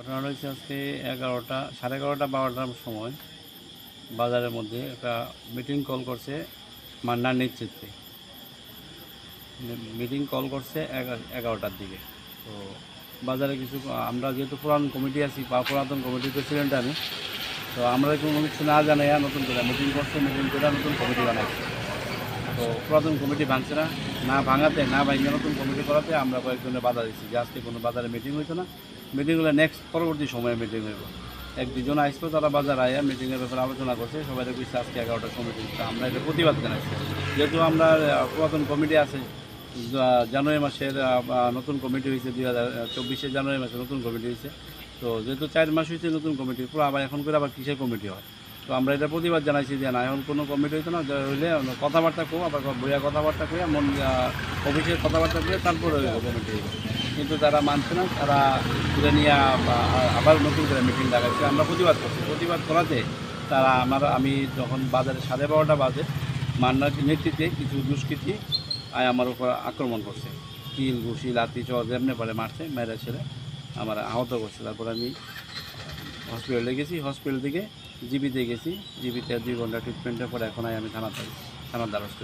ঘটনাটা হচ্ছে আজকে 11টা, সাড়ে 11টা 12টার সময় বাজারের মধ্যে একটা মিটিং কল করছে মান্নার নেতৃত্বে। মিটিং কল করছে 11টার দিকে। তো বাজারে কিছু আমরা যেহেতু পুরাতন কমিটি আছি বা পুরাতন কমিটির প্রেসিডেন্ট আমি, তো আমরা কোনো কিছু না জানাইয়া নতুন করে মিটিং করছে, মিটিং করে নতুন কমিটি বানাইছে। তো পুরাতন কমিটি ভাঙছে না, না ভাঙাতে না ভাঙে নতুন কমিটি করাতে আমরা কয়েকজনের বাধা দিচ্ছি যে আজকে কোনো বাজারে মিটিং হইতো না, মিটিং হলে নেক্সট পরবর্তী সময়ে মিটিং হইব। এক দুজন আসতো, তারা বাজার আয়া মিটিংয়ের ব্যাপারে আলোচনা করছে, সবাই কইছে আজকে 11টার সময় মিটিং। আমরা এটা প্রতিবাদ জানাইছি, যেহেতু আমরা পুরাতন কমিটি আছে। জানুয়ারি মাসের নতুন কমিটি হয়েছে, 2024 জানুয়ারি মাসে নতুন কমিটি হয়েছে। তো যেহেতু 4 মাস হয়েছে নতুন কমিটি, পুরো আবার এখন করে আবার কিসের কমিটি হয়। তো আমরা এটা প্রতিবাদ জানাইছি যে না, এখন কোনো কমিটি হইতো না, হইলে কথাবার্তা কো, আবার বইয়া কথাবার্তা কইয়া অফিসের কথাবার্তা কইয়া তারপরে কমিটি হইব। কিন্তু তারা মানছে না, তারা তুলে নিয়ে আবার নতুন করে মিটিং লাগাইছে। আমরা প্রতিবাদ করছি, প্রতিবাদ করাতে তারা আমি যখন বাজারে 12:30 বাজে মান্নার নেতৃত্বে কিছু দুষ্কৃতী আমার উপর আক্রমণ করছে, কিল ঘুষি লাঠি চর যেমনি পারে মারছে, মেয়েরা ছেলে আমার আহত করছে। তারপর আমি হসপিটালে গেছি, হসপিটাল থেকে জিবিতে গেছি, জিবিতে 2 ঘন্টা ট্রিটমেন্টের পরে এখন আমি থানার দ্বারস্থ।